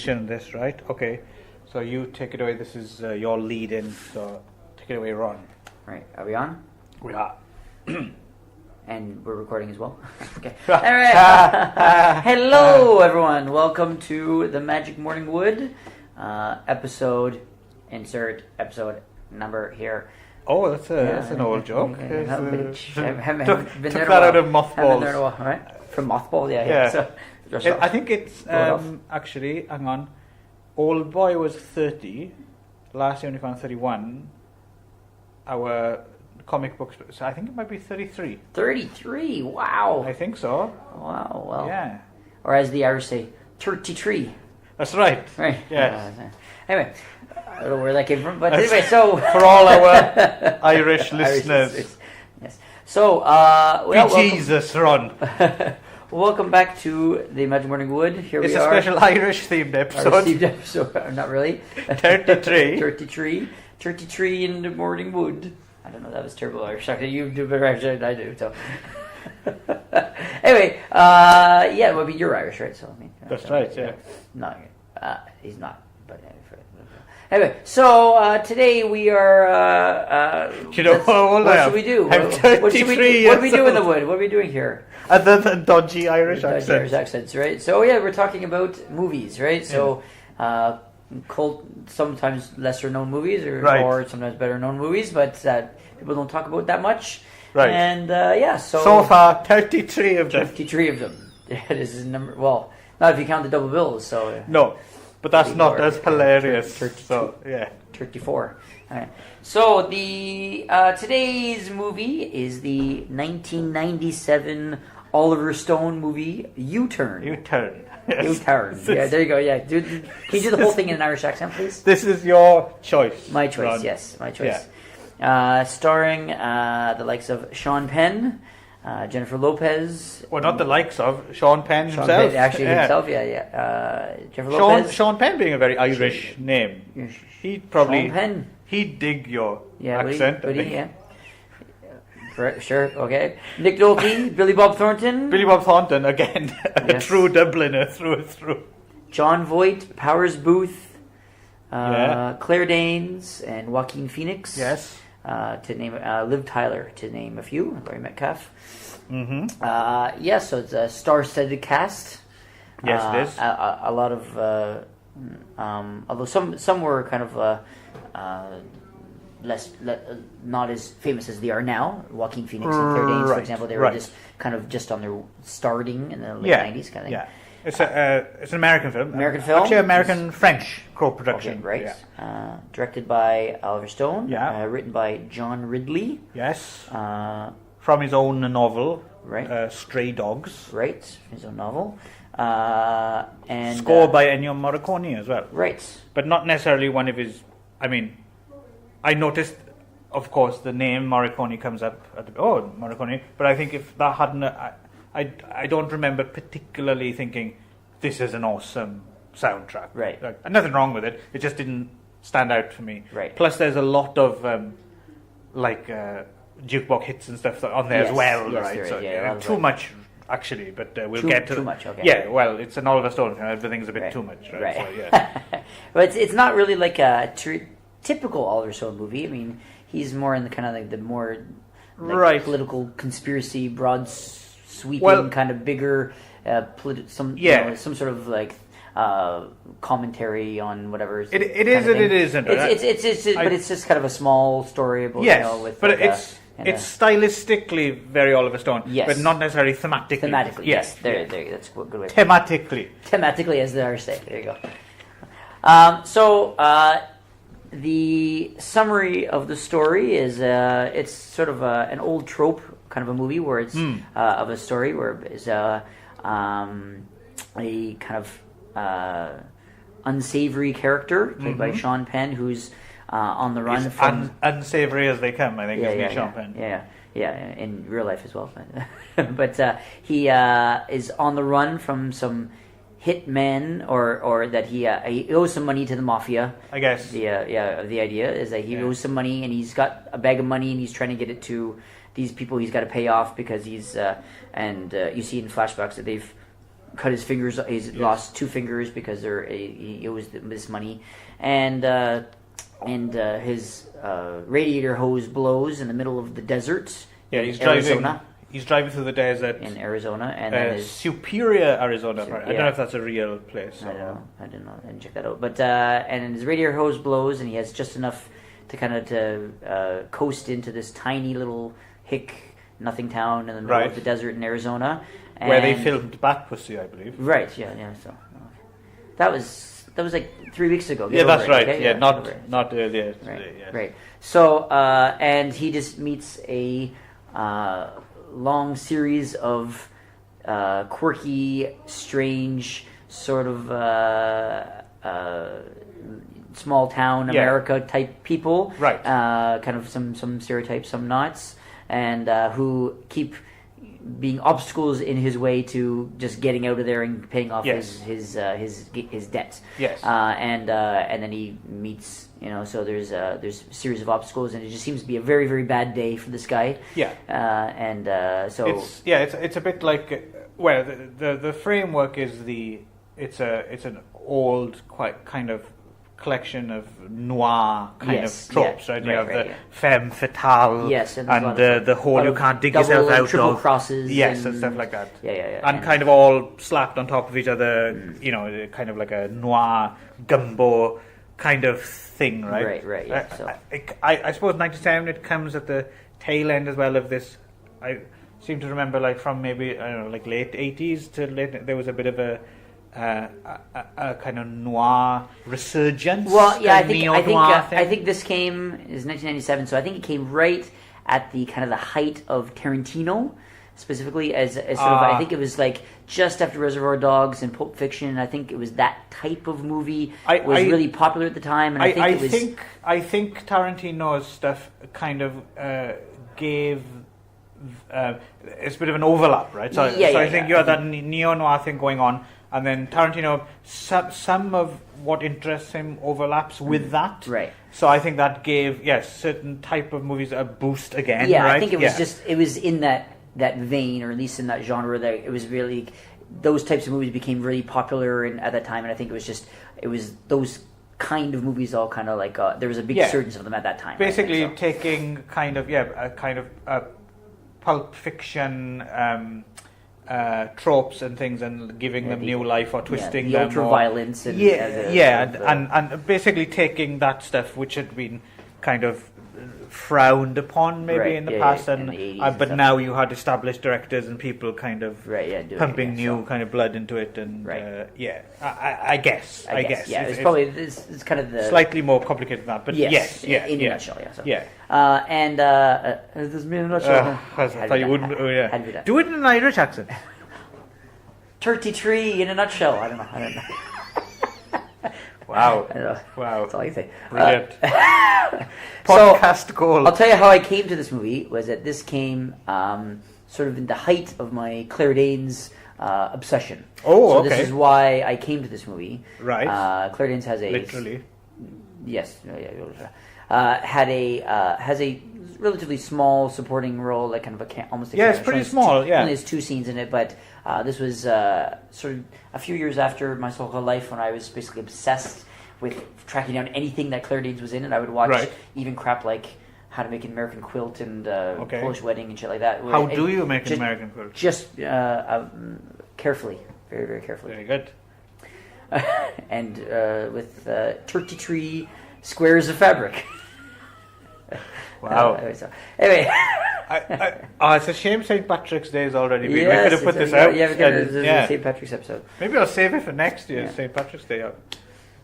transition in this, right? Okay. So you take it away. This is your lead in. So take it away, Ron. Right. Are we on? We are. And we're recording as well. Okay. All right. Hello, everyone. Welcome to the Magic Morning Wood episode. Insert episode number here. Oh, that's an old joke. I haven't been took there that in a while. out of mothballs. Haven't been there in a while, right? From mothballs, yeah. So, I think it's actually. Hang on. Old Boy was 30. Last year, only found 31. Our comic books. So I think it might be 33. 33. Wow. I think so. Wow. Well. Yeah. Or as the Irish say, 33. That's right. Right. Yes. Anyway, I don't know where that came from, but anyway, so for all our Irish listeners. Yes. So, bejesus, Ron. Welcome back to the Magic Morning Wood. Here it's we are. It's a special Irish themed episode. Not really. 33. 33 in the morning wood. I don't know, that was terrible Irish. You do better Irish than I do, so. Anyway, well, you're Irish, right? So I mean, that's right, yeah. No, he's not. But anyway, so today we are. What should we do? What should we do? What do we do in the wood? What are we doing here? Other than dodgy Irish accents, right? So yeah, we're talking about movies, right? So, cult, sometimes lesser known movies, or sometimes better known movies, but people don't talk about that much. Right. And so far 33 of them. 33 of them. Yeah, this is number. Well, not if you count the double bills. So no. But that's not as hilarious. 34. All right. So the today's movie is the 1997 Oliver Stone movie U-Turn. U-Turn. Yes. U-Turn. Yeah, there you go. Yeah, dude. Can you do the whole thing in an Irish accent, please? This is your choice. My choice. Ron. Yes, my choice. Yeah. Starring the likes of Sean Penn. Jennifer Lopez. Well, not the likes of Sean Penn himself. Himself, Jennifer Lopez. Sean Penn being a very Irish name. He'd probably... Sean Penn. He'd dig your accent. Would he? Yeah. Sure, okay. Nick Nolte, Billy Bob Thornton. Billy Bob Thornton, again, a true Dubliner through and through. John Voight, Powers Booth, Claire Danes, and Joaquin Phoenix. Yes. To name Liv Tyler, to name a few. Laurie Metcalf. Mm-hmm. So it's a star-studded cast. Yes, it is. A lot of, although some were kind of not as famous as they are now. Joaquin Phoenix and Claire Danes, for example, they were just on their starting in the late 90s kind of thing. Yeah. It's an American film. Actually, American-French co-production. Okay, right. Yeah. Directed by Oliver Stone. Yeah. Written by John Ridley. Yes. From his own novel. Right. Stray Dogs. Right. His own novel. And scored by Ennio Morricone as well. Right. But not necessarily one of his... I mean, I noticed, of course, the name Morricone comes up at the... Oh, Morricone. But I think if that hadn't... I don't remember particularly thinking this is an awesome soundtrack. Right. Like, nothing wrong with it. It just didn't stand out for me. Right. Plus, there's a lot of jukebox hits and stuff on there as well. Yes, right. So too much actually, but we'll get to too much. Okay. Yeah. Well, it's an Oliver Stone film. Everything's a bit too much. Right. So, yeah. But it's not really like a typical Oliver Stone movie. I mean, he's more in the kind of like the more political conspiracy, broad sweeping kind of bigger some sort of like commentary on whatever it is and it isn't. But it's just kind of a small story about it's stylistically very Oliver Stone, but not necessarily thematically. Thematically, yes. There, that's a good way. Thematically, as the Irish say. There you go. So the summary of the story is it's sort of an old trope kind of a movie where it's of a story where it's a kind of unsavory character played by Sean Penn, who's on the run from unsavory as they come. I think Sean Penn. Yeah, in real life as well. But he is on the run from some hitman, or that he owes some money to the mafia. I guess. The idea is that he owes some money, and he's got a bag of money, and he's trying to get it to these people he's got to pay off because he's and you see in flashbacks that they've cut his fingers. He's lost 2 fingers because he owes this money, and his radiator hose blows in the middle of the desert. Yeah, he's driving. He's driving through the desert in Arizona, and then Superior, Arizona. I don't know if that's a real place. I don't know. I didn't check that out. But and his radiator hose blows, and he has just enough to kind of coast into this tiny little nothing town in the middle of the desert in Arizona, where they filmed Bat Pussy, I believe. Right. Yeah. So that was like 3 weeks ago. Yeah, that's right. Okay? Yeah, not earlier. Right. Yeah. Right. So and he just meets a long series of quirky, strange, sort of small town America type people, right? Kind of some stereotypes, some not, and who keep being obstacles in his way to just getting out of there and paying off his debts. Yes. And then he meets. So there's a series of obstacles, and it just seems to be a very, very bad day for this guy. Yeah. So it's a bit like the framework is it's an old quite kind of collection of noir kind of tropes, right? You have the femme fatale, and the whole you can't dig yourself out triple of, crosses, and stuff like that. And kind of all slapped on top of each other. Kind of like a noir gumbo kind of thing, right? Right. Yeah. I suppose 97 it comes at the tail end as well of this. I seem to remember, like from maybe like late 80s to late. There was a bit of a kind of noir resurgence. Well, yeah, I think this is 1997, so I think it came right at the kind of the height of Tarantino, specifically as sort of. I think it was like just after Reservoir Dogs and Pulp Fiction. I think it was that type of movie was really popular at the time, and I think Tarantino's stuff kind of gave. It's a bit of an overlap, right? So I think you have that neo-noir thing going on, and then Tarantino, some of what interests him overlaps with that. Right. So I think that gave, certain type of movies a boost again, Yeah, right? I think it was it was in that vein, or at least in that genre, that it was really, those types of movies became really popular at that time, and I think it was those kind of movies all kind of like, there was a big resurgence of them at that time. Basically taking kind of, Pulp Fiction tropes and things and giving them new life or twisting the them. Ultra violence. And, and basically taking that stuff which had been kind of frowned upon maybe in the past, in the 80s but now you had established directors and people kind of pumping new kind of blood into it, and I guess it's probably it's kind of the slightly more complicated than that, but in a nutshell, and this is me in a nutshell. I thought you wouldn't. Do it in an Irish accent. Turkey tree in a nutshell. I don't know. Wow. That's all I can say. Brilliant. Podcast goal. I'll tell you how I came to this movie, was that this came sort of in the height of my Claire Danes obsession. Oh, okay. This is why I came to this movie. Right. Claire Danes has a... Literally. Yes. Has a relatively small supporting role, like kind of almost a it's pretty small. Only has 2 scenes in it, but this was sort of a few years after my so-called life, when I was basically obsessed with tracking down anything that Claire Danes was in, and I would watch even crap like How to Make an American Quilt and Polish Wedding and shit like that. How do you make an American quilt? Just carefully, very, very carefully. Very good. And with turkey tree squares of fabric. Wow. Anyway. It's a shame St. Patrick's Day is already been. We could have put this out. Yeah, St. Patrick's episode. Maybe I'll save it for next year's St. Patrick's Day.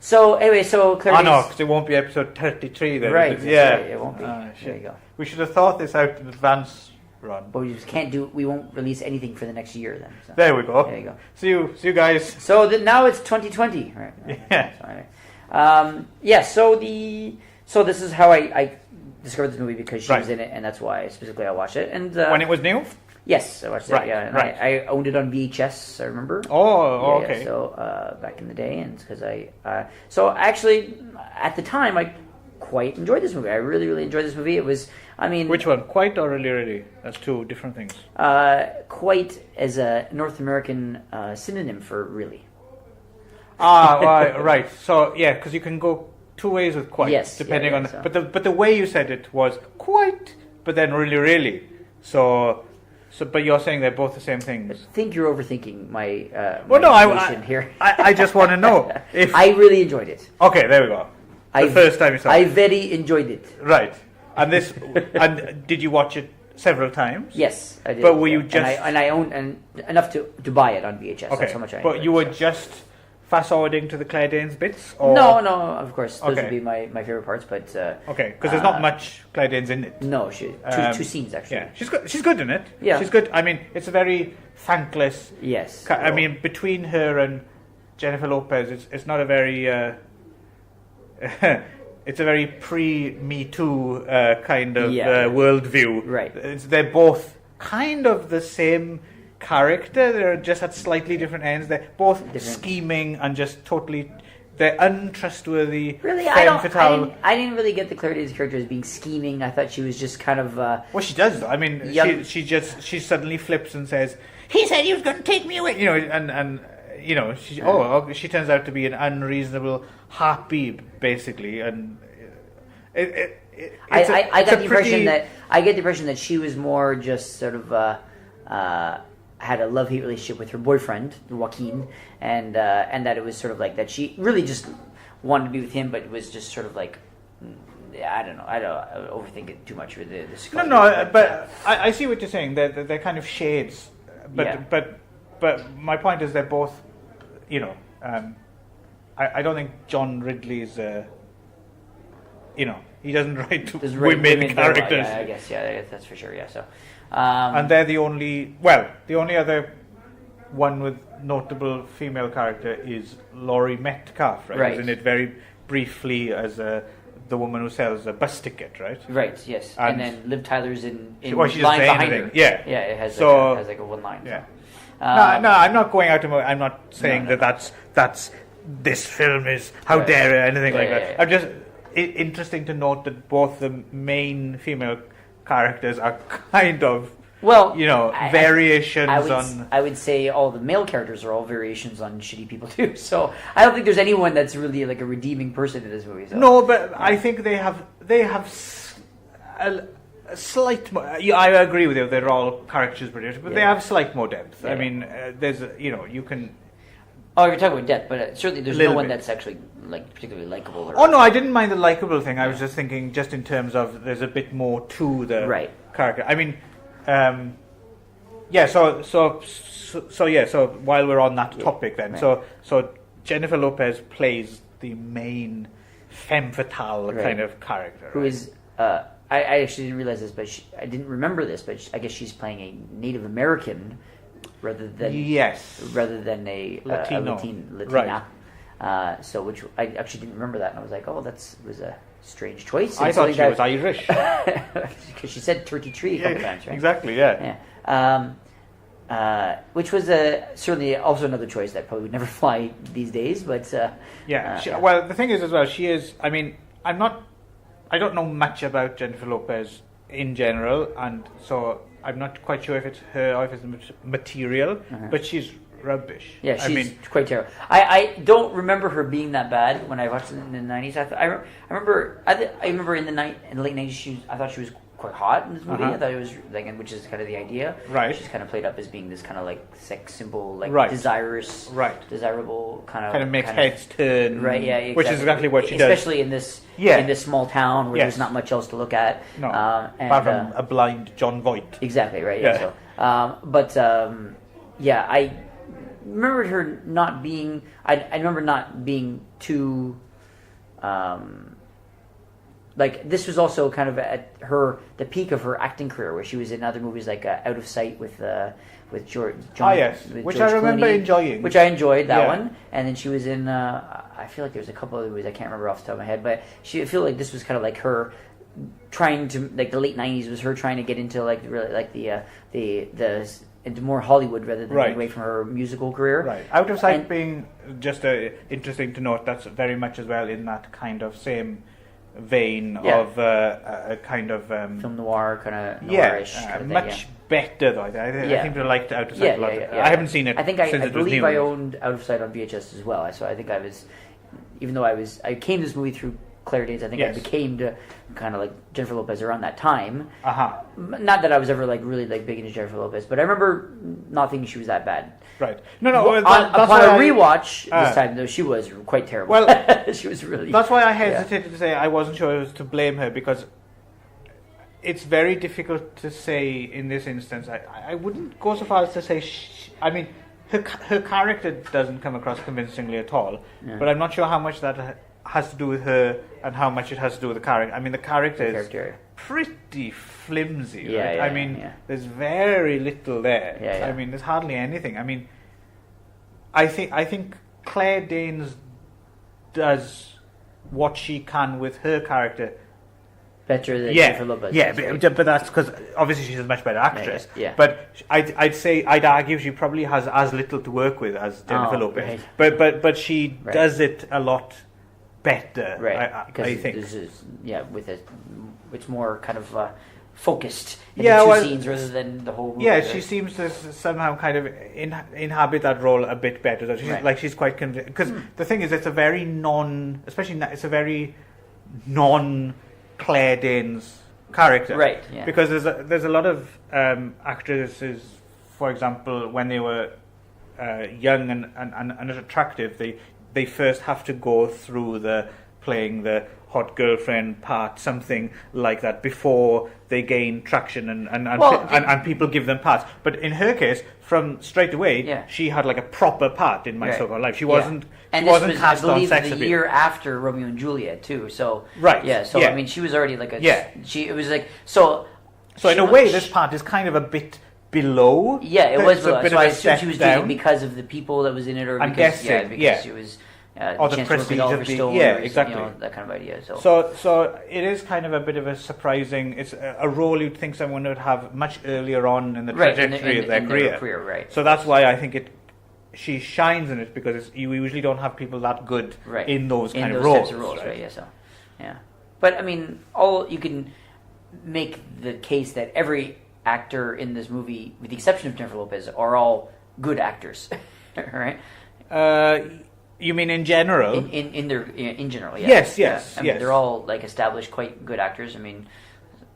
So, anyway, Claire no, because it won't be episode 33 then. Right, it won't be. There you go. We should have thought this out in advance, Ron. But we just can't we won't release anything for the next year then. So. There we go. There you go. See you guys. So, now it's 2020. Right. Yeah. So this is how I discovered this movie, because she was in it, and that's why specifically I watched it. And when it was new? Yes, I watched it. And I owned it on VHS. I remember. Okay. So back in the day, and because so actually at the time I quite enjoyed this movie. I really, really enjoyed this movie. It was, I mean... Which one? Quite or really, really? That's two different things. Quite as a North American synonym for really. Right. So, yeah, because you can go two ways with quite. Yes. Depending on... So. But the way you said it was quite, but then really, really. So, but you're saying they're both the same things. I think you're overthinking my here. I just want to know if... I really enjoyed it. Okay, there we go. First time you saw it. I very enjoyed it. Right. And this... and did you watch it several times? Yes, I did. But were you just... And I owned enough to buy it on VHS. Okay. That's how much I But you were just fast-forwarding to the Claire Danes bits? Or? No, of course. Those would be my favorite parts, but... okay, because there's not much Claire Danes in it. No, two scenes, actually. Yeah, she's good in it. Yeah. She's good. I mean, it's a very thankless... Yes. I mean, between her and Jennifer Lopez, it's not a very... it's a very pre-Me Too kind of worldview. Right. They're both kind of the same... character. They're just at slightly different ends. They're both scheming and just totally... They're untrustworthy. Really, I didn't really get the Claire Danes' character as being scheming. I thought she was just kind of... well, she does. I mean, she suddenly flips and says, "He said he was going to take me away." You know, and you know, she turns out to be an unreasonable heartbeat, basically, and I get the impression that she was more just sort of had a love-hate relationship with her boyfriend Joaquin, and that it was sort of like that she really just wanted to be with him, but it was just sort of like I don't overthink it too much with this. But I see what you're saying. They're kind of shades, but my point is they're both, you know, I don't think John Ridley's he doesn't write women characters. I guess that's for sure. Yeah, so. And they're the only other one with notable female character is Laurie Metcalf, right? Who's in it very briefly as the woman who sells a bus ticket, right? Right, yes. And then Liv Tyler's in she line behind her. Yeah. It has like a one line. Yeah. So. No, I'm not going out to... I'm not saying that's this film is how dare it, anything like that. I'm just... interesting to note that both the main female characters are kind of variations on... I would say all the male characters are all variations on shitty people too. So I don't think there's anyone that's really like a redeeming person in this movie. So. No, but I think they have a slight... I agree with you. They're all characters, but they have slight more depth. I mean, there's you can... Oh, you're talking about depth, but certainly there's no one that's actually like particularly likable. Oh no, I didn't mind the likable thing. I was just thinking, just in terms of there's a bit more to the character. I mean, So while we're on that topic, then, so Jennifer Lopez plays the main femme fatale kind of character, who is. I actually didn't realize this, but I didn't remember this, but I guess she's playing a Native American. Rather than a Latina, right. So which I actually didn't remember that, and I was like, oh, was a strange choice. I thought she was Irish because she said turkey tree a couple times, right? Exactly, which was certainly also another choice that probably would never fly these days, but well, the thing is as well, she is. I mean, I don't know much about Jennifer Lopez in general, and so. I'm not quite sure if it's her or if it's material, but she's rubbish. Yeah, she's quite terrible. I don't remember her being that bad when I watched it in the 90s. I remember in the late 90s, I thought she was quite hot in this movie. I thought it was like, which is kind of the idea. Right. She's kind of played up as being this kind of like sex symbol, like desirous, desirable kind of makes heads turn. Right. Yeah. Exactly. Which is exactly what she does, especially in this small town where there's not much else to look at. No. Apart from a blind John Voight. Exactly. Right. Yeah. So, I remembered her not being. I remember not being too. Like this was also kind of at the peak of her acting career, where she was in other movies like Out of Sight with George. Which I remember enjoying. Which I enjoyed that one, and then she was in. I feel like there was a couple other movies I can't remember off the top of my head, but I feel like this was kind of like her trying to like the late '90s was her trying to get into like really like the into more Hollywood rather than getting away from her musical career. Right. Out of Sight being just interesting to note. That's very much as well in that kind of same vein of a kind of film noir, kind of noirish. Kind of much better though. I think I liked Out of Sight a lot. I haven't seen it. I think I believe I owned Out of Sight on VHS as well. So I think I was, even though I came to this movie through Claire Danes. I think I became to kind of like Jennifer Lopez around that time. Not that I was ever like really like big into Jennifer Lopez, but I remember not thinking she was that bad. Right. No. Upon a rewatch this time, though, she was quite terrible. Well, she was really. That's why I hesitated to say I wasn't sure it was to blame her, because it's very difficult to say in this instance. I wouldn't go so far as to say. I mean, her character doesn't come across convincingly at all. Yeah. But I'm not sure how much that has to do with her and how much it has to do with the character. I mean, the character is pretty flimsy, right? I mean, there's very little there. I mean, there's hardly anything. I mean, I think Claire Danes does what she can with her character better than Jennifer Lopez. But that's because obviously she's a much better actress. But I'd argue she probably has as little to work with as Jennifer Lopez. Right. But she does it a lot better. Right. I think this is it's more kind of focused in the two scenes rather than the whole movie. Yeah, she seems to somehow kind of inhabit that role a bit better. She's quite convinced, because the thing is, it's a very Claire Danes character, right? Yeah. Because there's a lot of actresses, for example, when they were young and attractive, they first have to go through playing the hot girlfriend part, something like that, before they gain traction and people give them parts. But in her case, from straight away, she had like a proper part in My So-Called Life. She wasn't. And she wasn't this was, cast I believe, on sex the appeal. year after Romeo and Juliet too. So I mean, she was already like a. It was like so. So in a way, this part is kind of a bit below. Yeah, it was below. So I assume she was doing it because of the people that was in it, or because, I'm guessing, because she was. Or the prestige of exactly. That kind of idea. So it is kind of a bit of a surprising. It's a role you'd think someone would have much earlier on in the trajectory of their career. Right. So that's why I think she shines in it, because you usually don't have people that good in those kind of roles. Types of roles, right? Yeah. But I mean, you can make the case that every actor in this movie, with the exception of Jennifer Lopez, are all good actors, right? You mean in general? In general, yeah. Yes. I mean, they're all like established, quite good actors. I mean,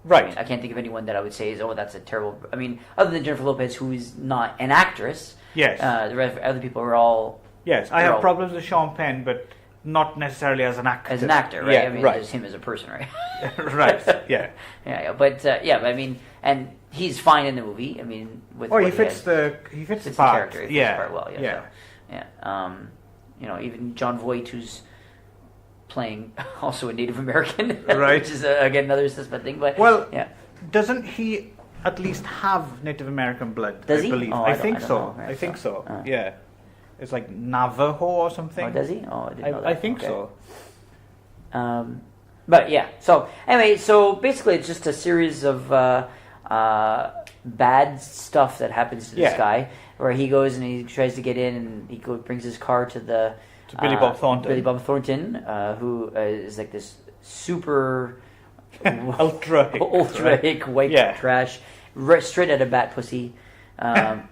right. I can't think of anyone that I would say is, that's a terrible. I mean, other than Jennifer Lopez, who is not an actress. Yes. The rest of other people are all. Yes, I have problems with Sean Penn, but not necessarily as an actor. As an actor, right? Yeah, I mean, just him as a person, right? Right. Yeah. But I mean, and he's fine in the movie. I mean, he fits the part. Character. He fits the part well. Yeah. Even John Voight, who's playing also a Native American, right? Which is again another suspect thing. But doesn't he at least have Native American blood? Does he? I believe. I think so. I think so. Yeah, it's like Navajo or something. Oh, does he? Oh, I didn't know that. I think so. But yeah. So anyway, basically, it's just a series of bad stuff that happens to this guy, where he goes and he tries to get in, and he brings his car to Billy Bob Thornton. Billy Bob Thornton, who is like this super ultra hick white trash, straight out of Bat Pussy. And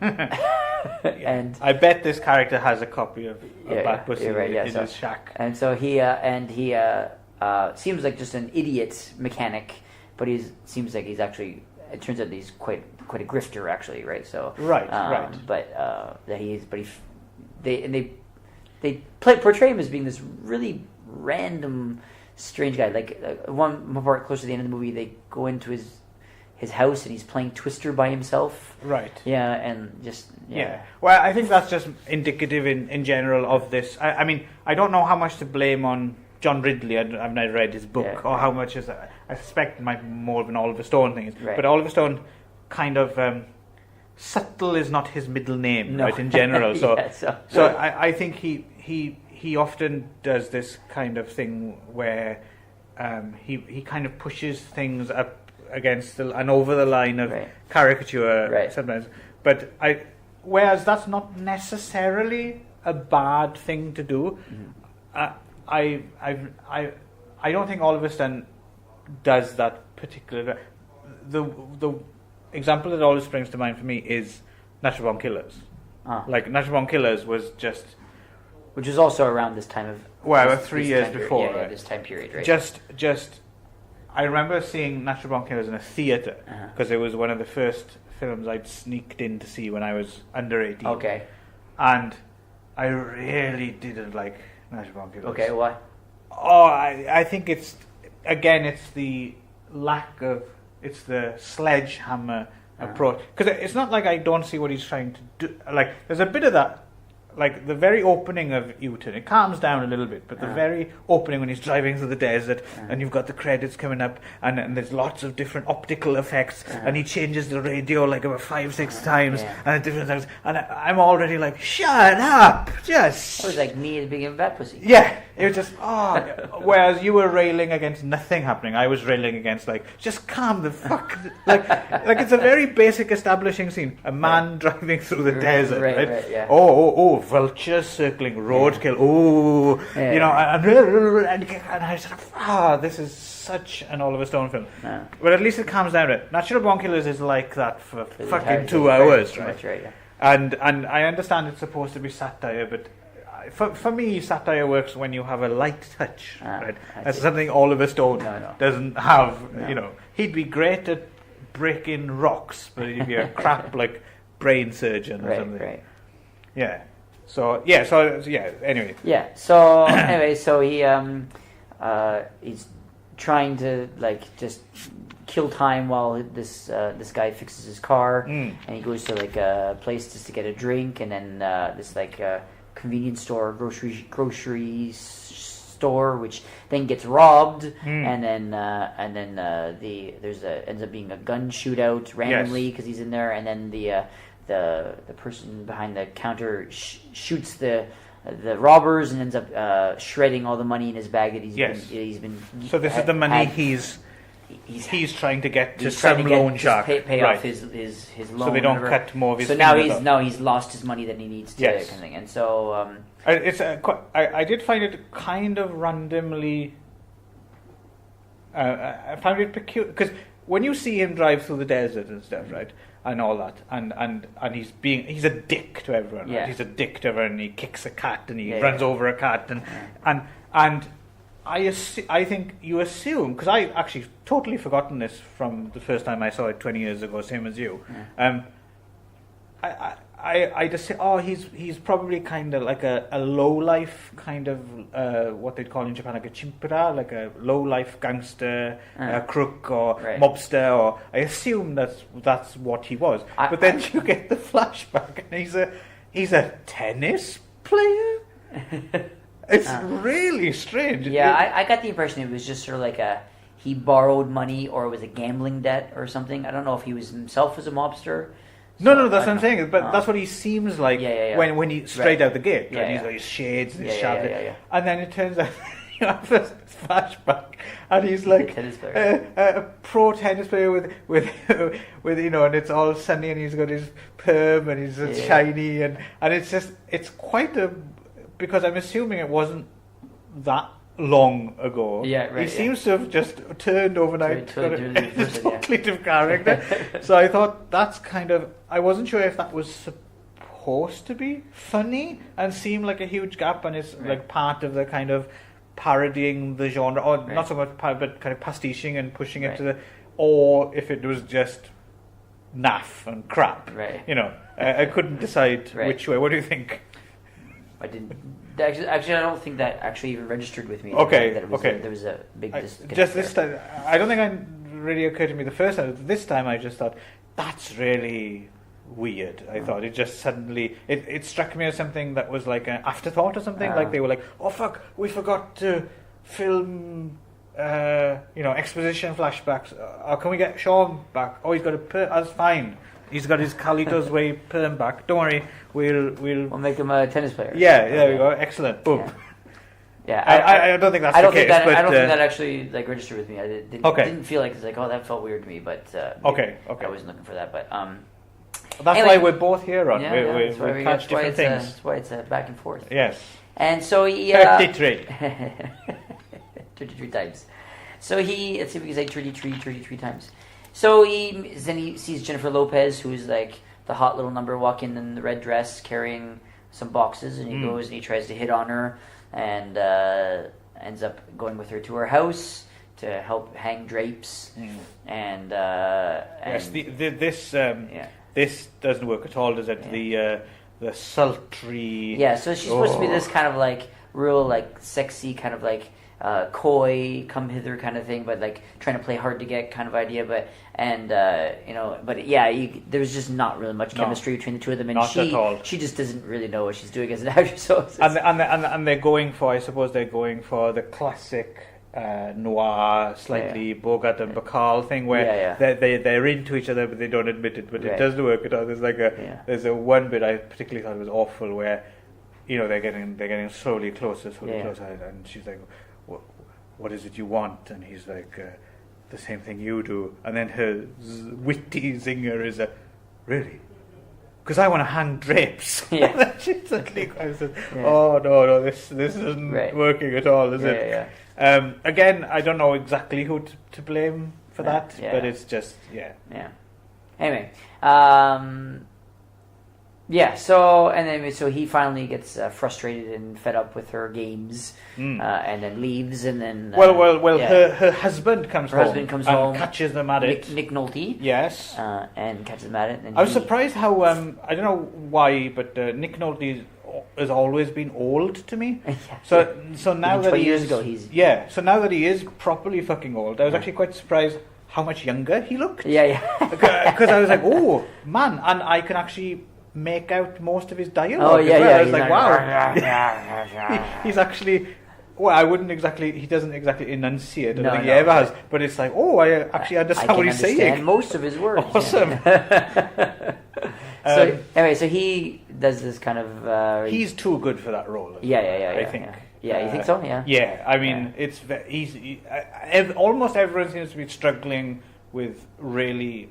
I bet this character has a copy of Bat Pussy in his shack. And so he seems like just an idiot mechanic, but seems like he's actually. It turns out he's quite a grifter, actually, right? So right. But that he is, but they portray him as being this really random, strange guy. Like one part closer to the end of the movie, they go into his house and he's playing Twister by himself. Right. Yeah, and just Well, I think that's just indicative in general of this. I mean, I don't know how much to blame on John Ridley. I've not read his book, or how much is. I suspect it might be more of an Oliver Stone thing. Right. But Oliver Stone kind of subtle is not his middle name, right? In general, so I think he often does this kind of thing where he kind of pushes things up against and over the line of caricature sometimes. But whereas that's not necessarily a bad thing to do. Mm-hmm. I don't think Oliver Stone does that particular. The example that always springs to mind for me is Natural Born Killers. Like Natural Born Killers was just, which was also around this time of 3 years before, right? Right? This time period, right? Just, I remember seeing Natural Born Killers in a theater because it was one of the first films I'd sneaked in to see when I was under 18. Okay. And I really didn't like Natural Born Killers. Okay, why? Oh, I think it's the lack of, it's the sledgehammer approach. Because it's not like I don't see what he's trying to do. Like, there's a bit of that, like the very opening of U-Turn, it calms down a little bit, but the very opening when he's driving through the desert and you've got the credits coming up and there's lots of different optical effects and he changes the radio like about 5-6 times and at different times, and I'm already like, shut up, just... It was like me at the beginning of Bad Pussy. Yeah, it was just, whereas you were railing against nothing happening, I was railing against, like, just calm the fuck, like it's a very basic establishing scene, a man driving through the desert, right? Oh, vultures circling, roadkill, you know, and I said, this is such an Oliver Stone film. But at least it calms down a bit. Natural Born Killers is like that for fucking 2 hours, right? And I understand it's supposed to be satire, but for me, satire works when you have a light touch, right? That's something Oliver Stone doesn't have. You know, he'd be great at breaking rocks, but he'd be a crap like brain surgeon or something. Right. Yeah. So anyway. Yeah. So anyway, so he he's trying to like just kill time while this guy fixes his car, and he goes to like a place just to get a drink, and then this like convenience store, grocery store, which then gets robbed, and then ends up being a gun shootout randomly because he's in there, and then the person behind the counter shoots the robbers and ends up shredding all the money in his bag that he's been. So this is the money he's trying to get to some loan shark, pay off his loan. So they don't cut more of his. So now he's lost his money that he needs to, kind of thing. And so I did find it kind of randomly. I found it peculiar because when you see him drive through the desert and stuff, right, and all that, and he's a dick to everyone. Right? He's a dick to everyone. And he kicks a cat and he runs over a cat and I think you assume, because I actually totally forgotten this from the first time I saw it 20 years ago, same as you. I just say, he's probably kind of like a low life kind of what they'd call in Japan like a chimpura, like a low life gangster, crook or mobster. Or I assume that's what he was. But then you get the flashback, and he's a tennis player. It's really strange. Yeah, I got the impression it was just sort of like he borrowed money or it was a gambling debt or something. I don't know if he was himself as a mobster. No, that's what I'm saying. But that's what he seems like when he straight out the gate. Right? He's got his shades and his shabby. And then it turns out you have this flashback, and he's like a pro tennis player with and it's all sunny, and he's got his perm and he's shiny, and it's quite a. Because I'm assuming it wasn't that long ago. Yeah, right. He seems to have just turned overnight into a totally different character. So I thought that's kind of... I wasn't sure if that was supposed to be funny and seem like a huge gap, and it's like part of the kind of parodying the genre, or not so much, but kind of pastiching and pushing it to the... Or if it was just naff and crap. Right. You know, I couldn't decide which way. What do you think? I didn't. Actually, I don't think that actually even registered with me. Okay. There was a big. Just this time, I don't think it really occurred to me the first time. This time, I just thought that's really weird. I thought it just suddenly it struck me as something that was like an afterthought or something. Like they were like, "Oh fuck, we forgot to film." Exposition flashbacks. Can we get Sean back? Oh, he's got that's fine. He's got his Carlitos Way perm back. Don't worry, we'll make him a tennis player. Yeah, there we go. Excellent. Boom. Yeah, I don't think that's the case. I don't think that actually like registered with me. I didn't feel like it's like, oh, that felt weird to me. But okay. I wasn't looking for that. But that's anyway, why we're both here, Ron. We catch different things. That's why it's back and forth. Yes. And so he 33. 33 times. So let's see if we can say 33 times. So then he sees Jennifer Lopez, who's like the hot little number, walking in the red dress, carrying some boxes, and he goes and he tries to hit on her, and ends up going with her to her house to help hang drapes, and yes, this doesn't work at all, does it? Yeah. The sultry. Yeah, so she's supposed to be this kind of like real like sexy kind of like coy, come hither kind of thing, but like trying to play hard to get kind of idea. But there's just not really much chemistry between the two of them, and not at all. She just doesn't really know what she's doing as an actress. So and they're going for, I suppose they're going for the classic noir, slightly Bogart and Bacall thing, where they're into each other but they don't admit it, but it doesn't work at all. There's a one bit I particularly thought was awful where they're getting slowly closer, and she's like, what is it you want? And he's like, the same thing you do. And then her witty zinger is really? Because I want to hang drapes. Yeah. She suddenly says, oh no, this isn't working at all, is it? Yeah. Again, I don't know exactly who to blame for that, but it's just, Yeah. Anyway, so he finally gets frustrated and fed up with her games, and then leaves, and then her husband comes home and catches them at it. Nick Nolte, yes, and catches them at it. And I was surprised how I don't know why, but Nick Nolte has always been old to me. So now that so now that he is properly fucking old, I was actually quite surprised how much younger he looked. Because I was like, oh man, and I can actually make out most of his dialogue. I was like, wow. He's actually, I wouldn't exactly, he doesn't exactly enunciate. I don't think he ever has, but it's like, I actually understand what he's saying. I understand most of his words. Awesome. So he does this kind of... he's too good for that role. I think. Yeah, you think so? Yeah. Yeah, I mean, almost everyone seems to be struggling with really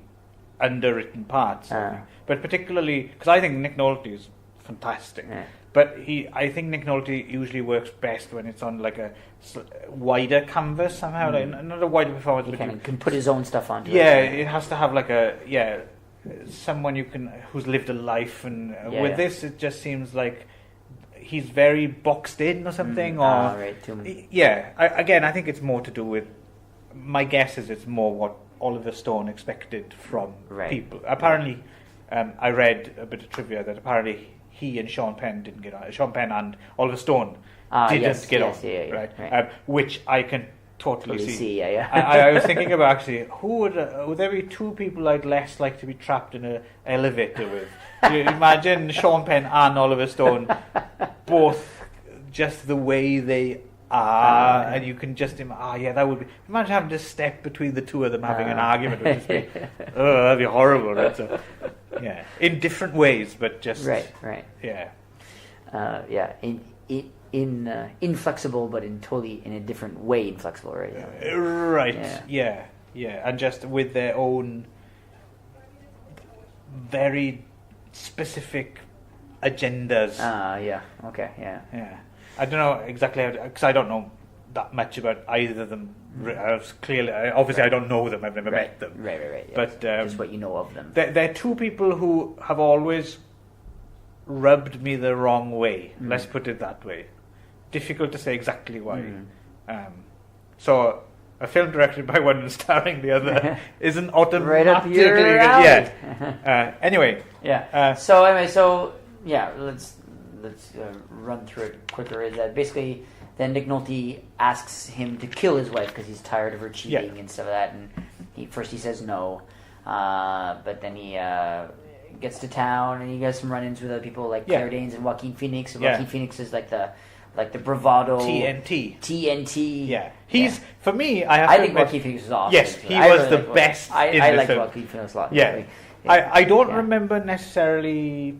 underwritten parts. But particularly, because I think Nick Nolte is fantastic. But I think Nick Nolte usually works best when it's on like a wider canvas somehow. Like, not a wider performance. He can put his own stuff onto it. Yeah, it has to have like someone who's lived a life. And with this, it just seems like he's very boxed in or something. I think it's more to do with, my guess is it's more what Oliver Stone expected from people. Apparently, I read a bit of trivia that apparently he and Sean Penn didn't get on. Sean Penn and Oliver Stone didn't get on, right? Which I can totally see. I was thinking about actually, would there be two people I'd less like to be trapped in an elevator with? You imagine Sean Penn and Oliver Stone, both just the way they are, and you can just that would be. Imagine having to step between the two of them having an argument. Would just be, that'd be horrible. Right? So, in different ways, but just inflexible, but in a different way inflexible, right? And just with their own very specific agendas. I don't know exactly how, because I don't know that much about either of them. Obviously, I don't know them. I've never met them. Right. But just what you know of them. They're two people who have always rubbed me the wrong way. Let's put it that way. Difficult to say exactly why. So a film directed by one and starring the other isn't automatically right up your alley. Anyway. Let's run through it quicker. Is that basically then Nick Nolte asks him to kill his wife because he's tired of her cheating and stuff like that, and he says no, but then he gets to town and he gets some run-ins with other people like Claire Danes and Joaquin Phoenix. And Joaquin Phoenix is like the bravado TNT. Yeah, for me. I think Joaquin Phoenix is awesome. Yes, he was the best. I like Joaquin Phoenix a lot. Yeah, I don't remember necessarily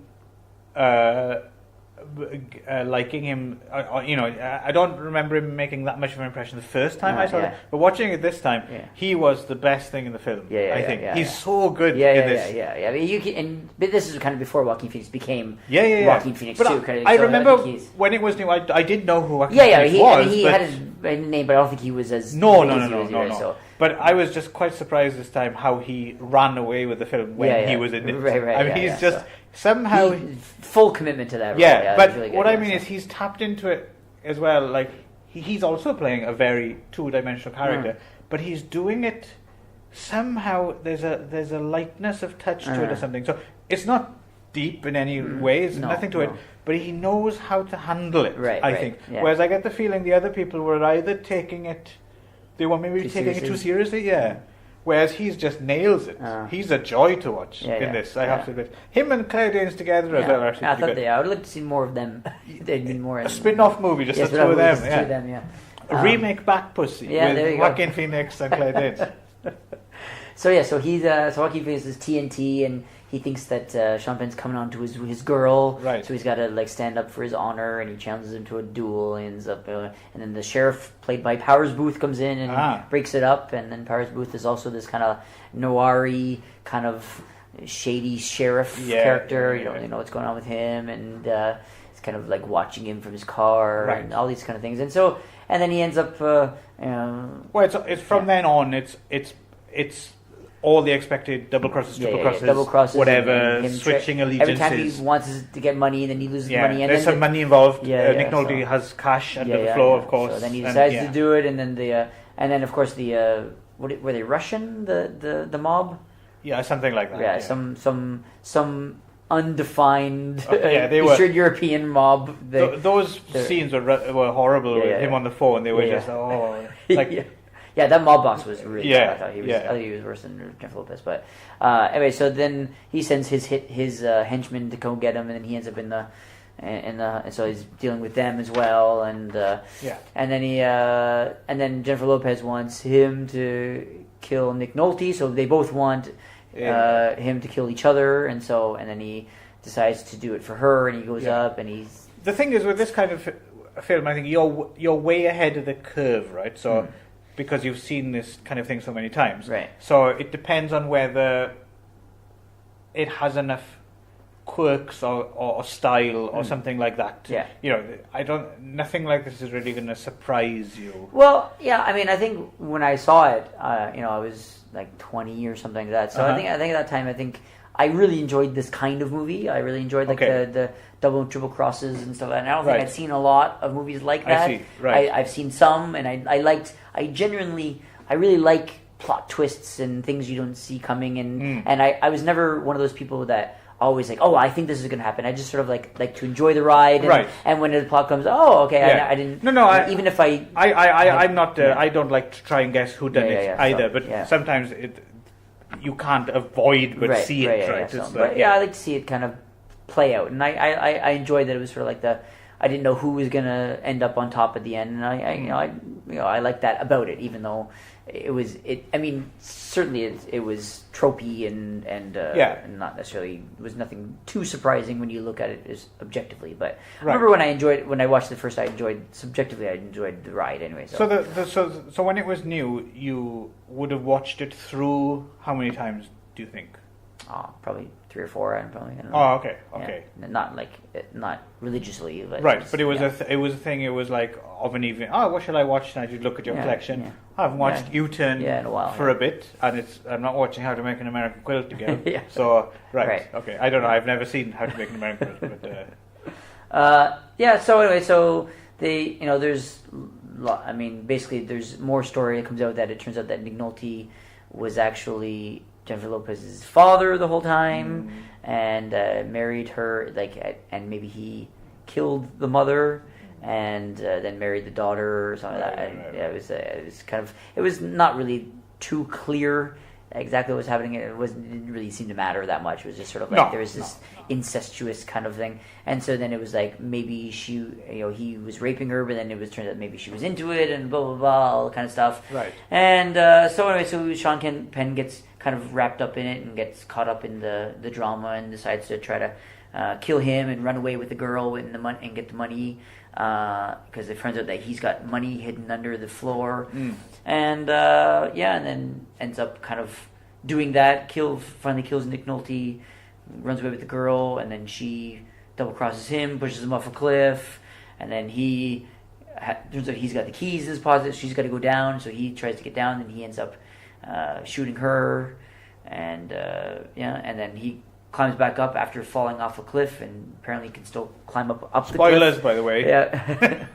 liking him. I don't remember him making that much of an impression the first time I saw it. But watching it this time, he was the best thing in the film. I think he's so good in this. I mean, but this is kind of before Joaquin Phoenix became Joaquin Phoenix but too. I remember when it was new, I did know who Joaquin Phoenix was. He had his name, but I don't think he was as no. So. But I was just quite surprised this time how he ran away with the film when he was in it. Right. I mean, he's just somehow full commitment to that role. Yeah, but really what I mean is he's tapped into it as well. Like he's also playing a very two-dimensional character, but he's doing it somehow. There's a lightness of touch to it or something. So it's not deep in any way. There's nothing to it. But he knows how to handle it, I think. Yeah. Whereas I get the feeling the other people were either taking it, they were maybe taking it too seriously, Whereas he's just nails it. He's a joy to watch in this. I have to admit, him and Claire Danes together as well. Actually, I would like to see more of them. They'd be more a spin-off movie, just the two of them. A remake Back Pussy with Joaquin Phoenix and Claire Danes. So he's Joaquin Phoenix is TNT, and he thinks that Sean Penn's coming on to his girl, right? So he's got to stand up for his honor, and he challenges him to a duel. And ends up, and then the sheriff, played by Powers Booth, comes in and breaks it up. And then Powers Booth is also this kind of noir-y, kind of shady sheriff character. You know what's going on with him, and it's kind of like watching him from his car and all these kind of things. And then he ends up, Well, it's from then on. It's all the expected double crosses, triple crosses, whatever, switching allegiances. Every time he wants to get money, then he loses money. And there's some money involved. Nick Nolte has cash under the floor, of course. So then he decides to do it, and then of course were they Russian, the mob? Yeah, something like that. Yeah, some undefined Eastern European mob. Those scenes were horrible with him on the phone. They were just Yeah, that mob boss was really bad. I thought he was worse than Jennifer Lopez. But anyway, so then he sends his henchmen to go get him, and then he ends up and so he's dealing with them as well, and then Jennifer Lopez wants him to kill Nick Nolte, so they both want him to kill each other, and then he decides to do it for her, and he goes up, and he's. The thing is with this kind of film, I think you're way ahead of the curve, right? So. Because you've seen this kind of thing so many times. Right. So it depends on whether it has enough quirks or style or something like that. Yeah. Nothing like this is really going to surprise you. Well, yeah, I mean, I think when I saw it, I was like 20 or something like that. So I think at that time, I really enjoyed this kind of movie. I really enjoyed the double and triple crosses and stuff. And I don't think I'd seen a lot of movies like that. I see. Right. I've seen some, and I really like plot twists and things you don't see coming. And I was never one of those people that always I think this is going to happen. I just sort of like to enjoy the ride. And when the plot comes, I didn't. Even if I'm not. I don't like to try and guess who done it either. But sometimes you can't avoid but see it. Right. I like to see it kind of play out, and I enjoyed that it was sort of like I didn't know who was gonna end up on top at the end, and I like that about it, even though it was certainly it was tropey and not necessarily, it was nothing too surprising when you look at it as objectively. But I remember when I watched it first, I enjoyed the ride anyway. So when it was new, you would have watched it through how many times do you think? Probably 3 or 4. I don't know. Oh, okay. Yeah, not religiously, but but it was it was a thing. It was like of an evening. What shall I watch tonight? You'd look at your collection. Yeah. I haven't watched U-Turn in a while, for a bit, and I'm not watching How to Make an American Quilt again. So okay. I don't know. I've never seen How to Make an American Quilt, but. So anyway, so they there's basically there's more story that comes out that it turns out that Nick Nolte was actually Jennifer Lopez's father the whole time, and married her, and maybe he killed the mother, and then married the daughter or something like that. It was kind of, it was not really too clear exactly what was happening. It didn't really seem to matter that much. It was just sort of like there was this incestuous kind of thing, and so then it was like maybe he was raping her, but then it was turned out maybe she was into it, and blah blah blah, all that kind of stuff. Right. And so Sean Penn gets kind of wrapped up in it and gets caught up in the drama and decides to try to kill him and run away with the girl and get the money, because it turns out that he's got money hidden under the floor, and then ends up kind of doing that. Finally kills Nick Nolte, runs away with the girl, and then she double crosses him, pushes him off a cliff, and then he turns out he's got the keys to this closet. She's got to go down, so he tries to get down, and he ends up shooting her, and and then he climbs back up after falling off a cliff, and apparently can still climb up the cliff. Spoilers, by the way. Yeah.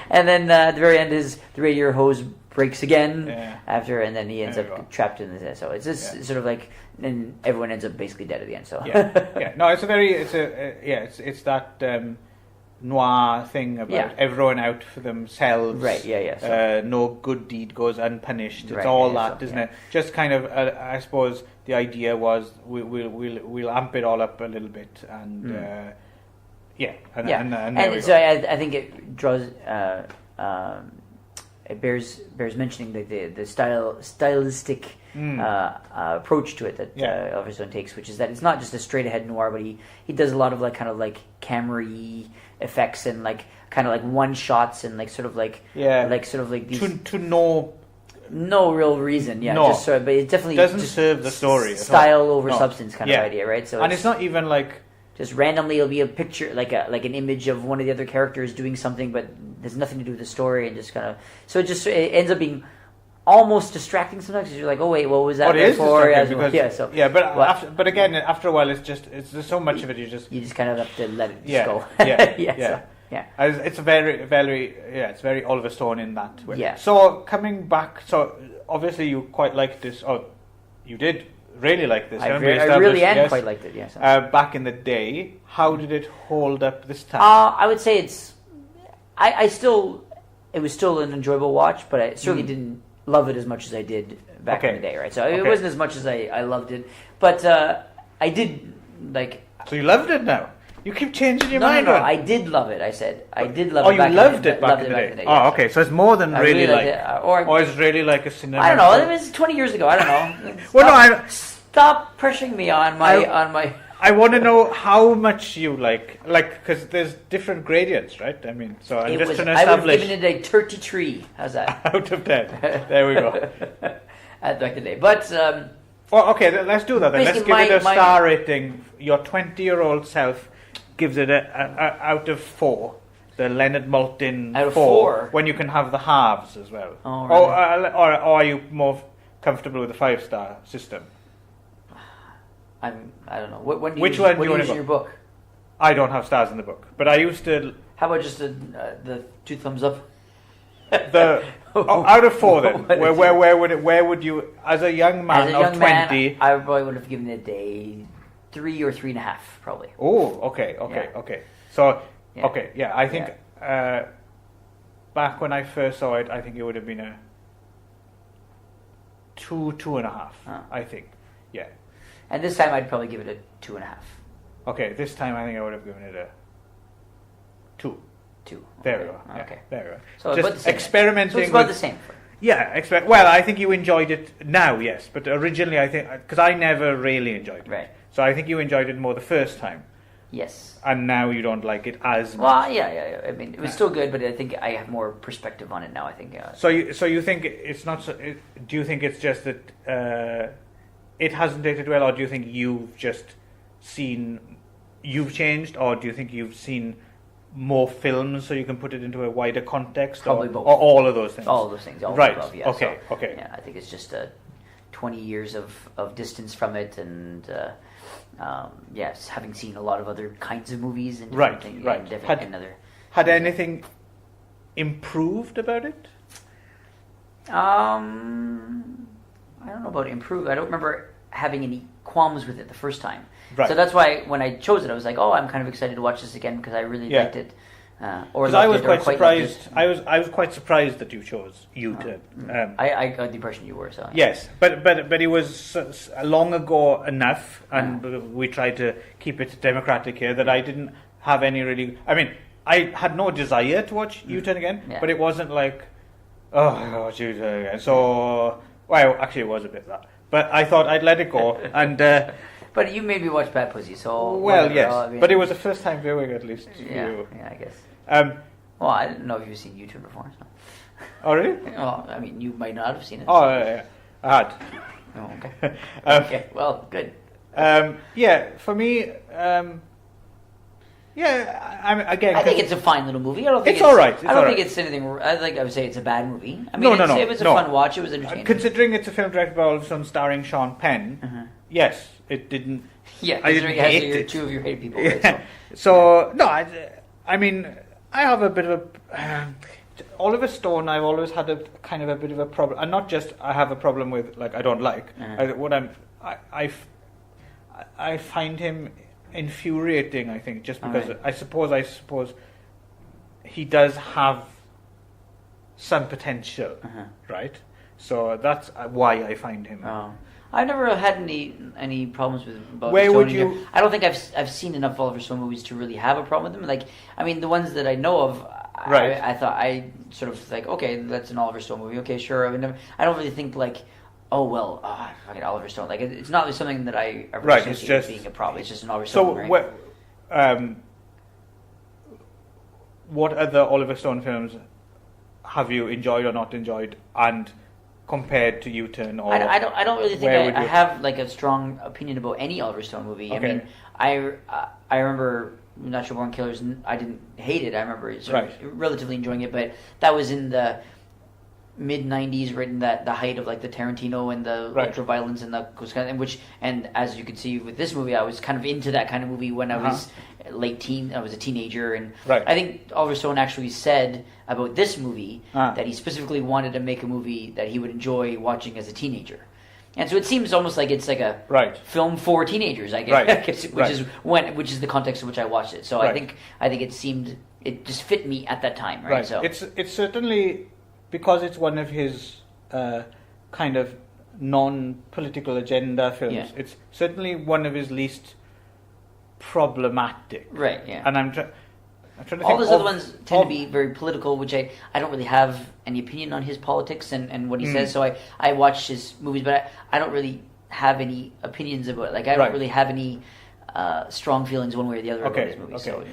And then at the very end, the radiator hose breaks again after, and then he ends up trapped in the. So it's just sort of like, and everyone ends up basically dead at the end. So no, it's that noir thing about everyone out for themselves. Right. So, no good deed goes unpunished. It's all that, isn't it? Just kind of, I suppose the idea was we'll amp it all up a little bit, and and so I think it draws. It bears mentioning the stylistic approach to it that Oliver Stone takes, which is that it's not just a straight ahead noir, but he does a lot of like kind of like camera-y effects and like kind of like one shots and like sort of like these to no real reason, just sort of, but it definitely doesn't just serve the story. Style over substance kind of idea, right? So it's not even like. Just randomly, it'll be a picture, like an image of one of the other characters doing something, but there's nothing to do with the story, and just kind of. So it ends up being almost distracting sometimes. Because you're like, oh wait, what was that before? But again, after a while, it's there's so much of it. You just kind of have to let it go. It's very Oliver Stone in that way. Yeah. So coming back, so obviously you quite liked this. Oh, you did. Really like this. I really quite liked it. Yes. Back in the day, how did it hold up this time? I would say it's. It was still an enjoyable watch, but I certainly didn't love it as much as I did back in the day. Right. So it wasn't as much as I loved it, but I did like. So you loved it now. You keep changing your mind. No, I did love it. I said I did love it. Oh, you loved it back in the day. Oh, okay. So it's more than really like, or it's really like a cinema. I don't know. It was 20 years ago. I don't know. Stop pushing me on my. I want to know how much you like, because there's different gradients, right? I mean, so I'm just trying to establish. I would give it a 33. How's that? Out of 10. There we go. Back in the day, but. Okay. Let's do that then. Let's give it a star rating. Your 20-year-old self gives it out of 4. The Leonard Maltin out of 4. When you can have the halves as well. Oh, really? Or are you more comfortable with the 5-star system? I don't know. Which one do you use want to in your book? I don't have stars in the book, but I used to. How about just the 2 thumbs up? Out of 4 then, where would you, as a young man of 20? I probably would have given it a 3 or 3.5, probably. Oh, okay. So, I think back when I first saw it, I think it would have been a 2.5. I think, yeah. And this time I'd probably give it a 2.5. Okay, this time I think I would have given it a 2. 2. There we go. Okay. There we go. So just about the same. Experimenting. So it's about the same. Yeah. Well, I think you enjoyed it now, yes, but originally I think because I never really enjoyed it. Right. So I think you enjoyed it more the first time. Yes. And now you don't like it as much. Well, yeah. I mean, it was still good, but I think I have more perspective on it now. I think. So you think it's not? Do you think it's just that it hasn't dated well, or do you think you've changed, or do you think you've seen more films so you can put it into a wider context? Probably both. Or all of those things? All of those things. All right. Above, yeah. Okay. So, okay. Yeah, I think it's just 20 years of distance from it, and having seen a lot of other kinds of movies and different things. Right. Had anything improved about it? I don't know about improve. I don't remember having any qualms with it the first time. Right. So that's why when I chose it, I was like, "Oh, I'm kind of excited to watch this again because I really liked it." Because I was quite surprised. I was quite surprised that you chose U-turn. I got the impression you were. So yes, but it was long ago enough, and we tried to keep it democratic here. That I didn't have any really. I mean, I had no desire to watch U-turn again, but it wasn't like, oh, I gotta watch U-turn again. So, well, actually, it was a bit that. But I thought I'd let it go, and. But you made me watch Bad Pussy, so. Well, yes, but it was a first-time viewing, at least. Yeah, I guess. Well, I didn't know if you've seen U-turn before. So. Oh, really? Well, I mean, you might not have seen it. Oh, yeah. I had. Oh, okay. Okay, well, good. Yeah, for me, Yeah, I mean, again, I think it's a fine little movie. I don't think it's all right. I don't think it's anything. I would say it's a bad movie. I mean, No. It was a fun watch. It was entertaining. Considering it's a film directed by Oliver Stone starring Sean Penn, yes, it didn't. Yeah, I didn't hate it. Two of your hated people. Yeah. Right, So no, I mean, I have a bit of a Oliver Stone. I've always had a kind of a bit of a problem, and not just I have a problem with like I don't like. I find him infuriating. I think just because I suppose he does have some potential, right? So that's why I find him. Oh. I've never had any problems with Oliver Where Stone would either. you? I don't think I've seen enough Oliver Stone movies to really have a problem with them. Like, I mean, the ones that I know of, Right. I thought I sort of like, okay, that's an Oliver Stone movie. Okay, sure. I don't really think like, oh well, fucking Oliver Stone. Like, it's not really something that I ever associate with being a problem. It's just an Oliver Stone movie. So, what other Oliver Stone films have you enjoyed or not enjoyed, and compared to U-Turn? Or I don't really think I have like a strong opinion about any Oliver Stone movie. Okay. I mean, I remember Natural Born Killers. I didn't hate it. I remember sort of relatively enjoying it, but that was in the mid '90s, right in the height of like the Tarantino and the ultra violence and and as you can see with this movie, I was kind of into that kind of movie when I was late teen. I was a teenager, and I think Oliver Stone actually said about this movie that he specifically wanted to make a movie that he would enjoy watching as a teenager. And so it seems almost like it's like a film for teenagers, I guess, which is the context in which I watched it. So I think it just fit me at that time, right? So it's certainly because it's one of his kind of non-political agenda films. Yeah. It's certainly one of his least problematic. Right. Yeah. And I'm trying to think. All those other ones tend to be very political, which I don't really have any opinion on his politics and what he says. So I watch his movies, but I don't really have any opinions about it. Like I don't really have any strong feelings one way or the other about his movies. So,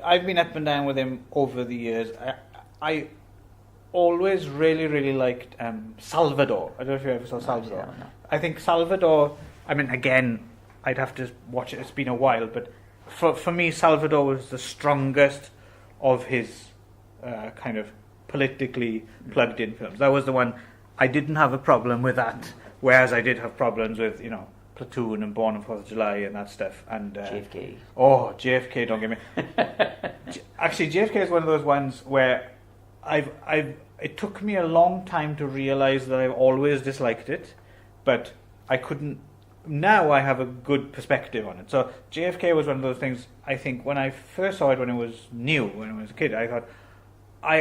I've been up and down with him over the years. I always really liked Salvador. I don't know if you ever saw Salvador. No. I think Salvador, I mean, again, I'd have to watch it. It's been a while, but for me, Salvador was the strongest of his kind of politically plugged-in films. That was the one I didn't have a problem with that, whereas I did have problems with, Platoon and Born on 4th of July and that stuff. And JFK. Oh, JFK, don't get me. Actually, JFK is one of those ones where it took me a long time to realize that I've always disliked it, but I couldn't. Now I have a good perspective on it. So JFK was one of those things, I think, when I first saw it when it was new, when I was a kid, I thought, I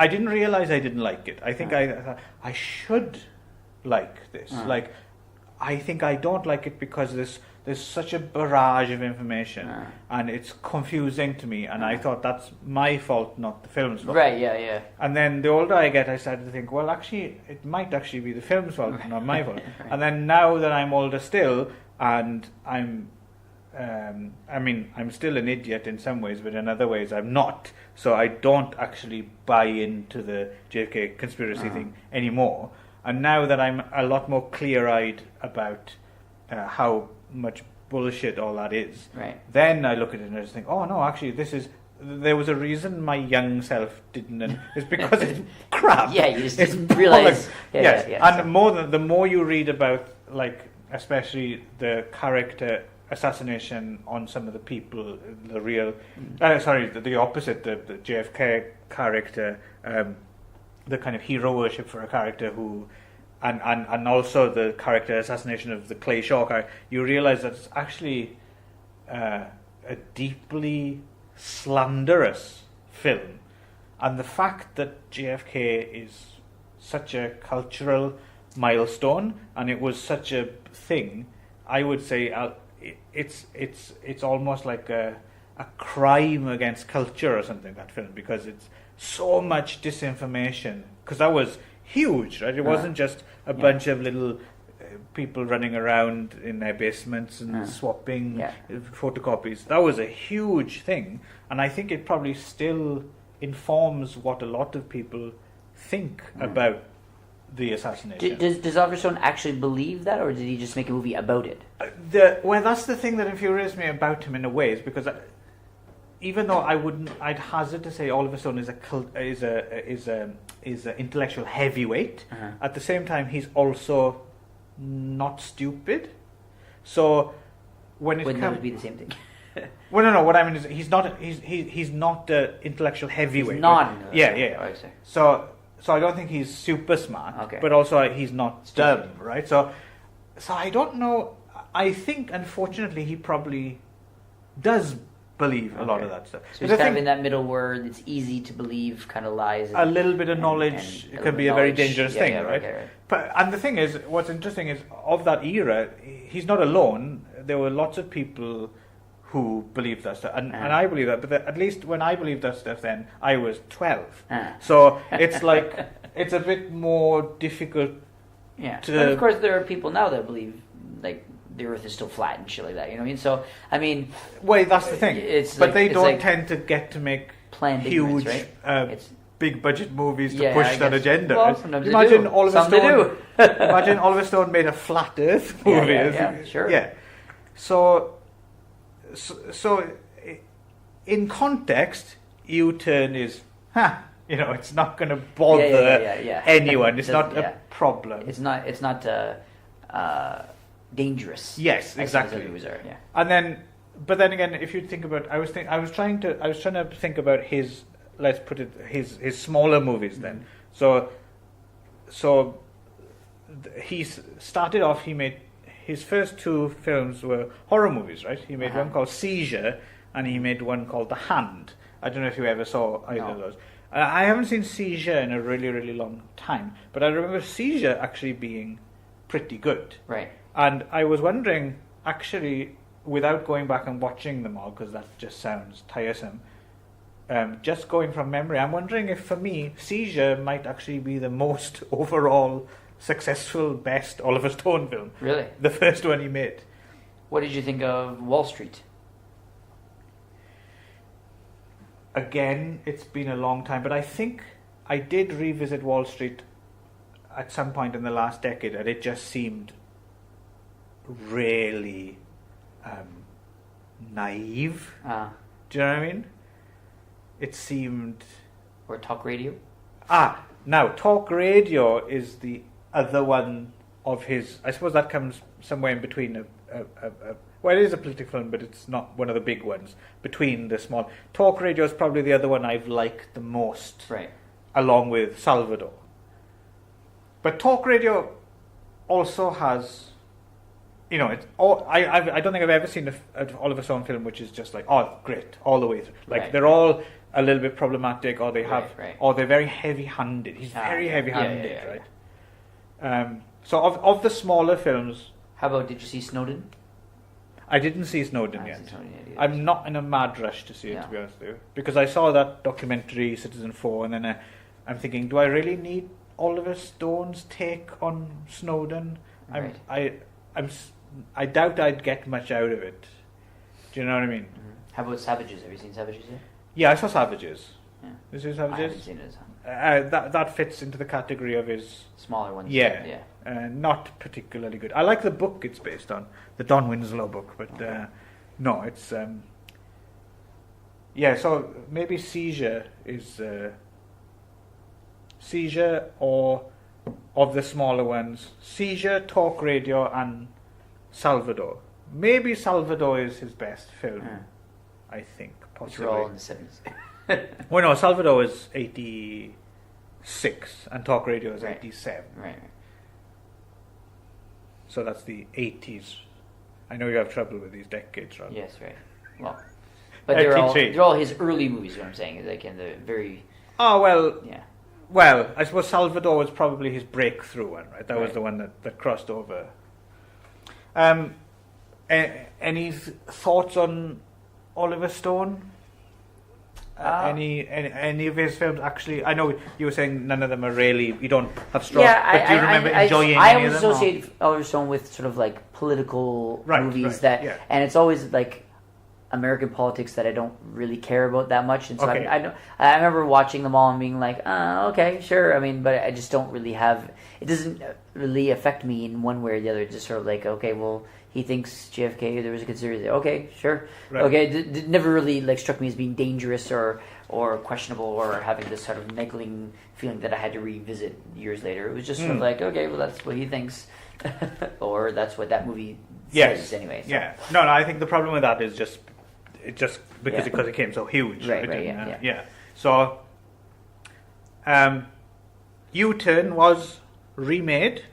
didn't realize I didn't like it. I think I thought, I should like this. Like, I think I don't like it because there's such a barrage of information and it's confusing to me, and I thought that's my fault, not the film's fault. Right, yeah. And then the older I get, I started to think, well, actually, it might actually be the film's fault, not my fault. And then now that I'm older still, and I'm still an idiot in some ways, but in other ways I'm not. So I don't actually buy into the JFK conspiracy thing anymore. And now that I'm a lot more clear-eyed about how much bullshit all that is, then I look at it and I just think, oh no, actually there was a reason my young self didn't, and it's because it's crap. Yeah, you just didn't realize. And the more you read about, like, especially the character assassination on some of the people, the real, the opposite, the JFK character, the kind of hero worship for a character who, and also the character assassination of the Clay Shaw character, you realize that it's actually a deeply slanderous film. And the fact that JFK is such a cultural milestone, and it was such a thing, I would say it's almost like a crime against culture or something, that film, because it's so much disinformation, because that was huge, right? It wasn't just a bunch of little people running around in their basements and swapping photocopies. That was a huge thing, and I think it probably still informs what a lot of people think about the assassination. Does Oliver Stone actually believe that, or did he just make a movie about it? Well, that's the thing that infuriates me about him in a way, is because even though I'd hazard to say Oliver Stone is a intellectual heavyweight. At the same time, he's also not stupid. So when it Wouldn't that be the same thing? Well, no. What I mean is he's not intellectual heavyweight. He's not. Yeah. Oh, I see. So I don't think he's super smart. Okay. But also he's not dumb, right? So I don't know. I think unfortunately he probably does believe a lot of that stuff. So he's kind of in that middle where it's easy to believe kind of lies. A little bit of knowledge can be a very dangerous thing, right? Right. And the thing is, what's interesting is, of that era, he's not alone. There were lots of people who believed that stuff. And I believe that, but at least when I believed that stuff then, I was 12. So it's like, it's a bit more difficult But of course there are people now that believe, like, the Earth is still flat and shit like that. You know what I mean? So I mean, well, that's the thing. They don't tend to get to make huge, right? big budget movies to push that agenda. Well, imagine Oliver Stone. Imagine Oliver Stone made a flat Earth movie. Yeah, sure. Yeah. So in context, U-turn is, it's not going to bother anyone. It's not a problem. It's not dangerous. Yes, exactly. But then again, if you think about, I was trying to think about his, let's put it, his smaller movies then. So he started off. He made his first two films were horror movies, right? He made one called Seizure, and he made one called The Hand. I don't know if you ever saw either of those. I haven't seen Seizure in a really, really long time, but I remember Seizure actually being pretty good. Right. And I was wondering, actually, without going back and watching them all, because that just sounds tiresome, just going from memory, I'm wondering if, for me, Seizure might actually be the most overall successful, best Oliver Stone film. Really? The first one he made. What did you think of Wall Street? Again, it's been a long time, but I think I did revisit Wall Street at some point in the last decade, and it just seemed really naive. Do you know what I mean? It seemed... Or Talk Radio? Now, Talk Radio is the other one of his... I suppose that comes somewhere in between well, it is a political film, but it's not one of the big ones. Between the small... Talk Radio is probably the other one I've liked the most. Right. Along with Salvador. But Talk Radio also has... it's all, I don't think I've ever seen an Oliver Stone film which is just like, oh, great, all the way through. Like, they're all a little bit problematic, or they have... Or they're very heavy-handed. He's very heavy-handed, right? So of the smaller films... How about, did you see Snowden? I didn't see Snowden yet. I'm not in a mad rush to see it, to be honest with you. Because I saw that documentary, Citizen 4, and then I'm thinking, do I really need Oliver Stone's take on Snowden? I doubt I'd get much out of it. Do you know what I mean? How about Savages? Have you seen Savages yet? Yeah, I saw Savages. Yeah. Did you see Savages? I haven't seen it. That fits into the category of his... Smaller ones. Yeah. Not particularly good. I like the book it's based on, the Don Winslow book, but no, it's... so maybe Seizure is... Seizure, or of the smaller ones, Seizure, Talk Radio, and Salvador. Maybe Salvador is his best film, I think, possibly. Which were all in the 70s. Well, no, Salvador is 86, and Talk Radio is 87. Right. So that's the 80s. I know you have trouble with these decades, right? Yes, right. Well, but they're all his early movies, what I'm saying, is like in the very... Oh, well... Yeah. Well, I suppose Salvador was probably his breakthrough one, right? That was the one that crossed over. Any thoughts on Oliver Stone? Any of his films? Actually, I know you were saying none of them are really. You don't have strong. Yeah, but do you remember enjoying I any of them? always associate Oliver Stone with sort of like political movies and it's always like American politics that I don't really care about that much, and so Okay. I remember watching them all and being like, okay, sure. I mean, but I just don't really have. It doesn't really affect me in one way or the other. It's just sort of like, okay, well, he thinks JFK there was a conspiracy. Okay, sure. Right. Okay, it never really like struck me as being dangerous or questionable or having this sort of niggling feeling that I had to revisit years later. It was just sort of like, okay, well, that's what he thinks, or that's what that movie says anyway. So. Yeah. No, I think the problem with that is just because it became so huge. Right. Yeah. So, U-Turn was remade.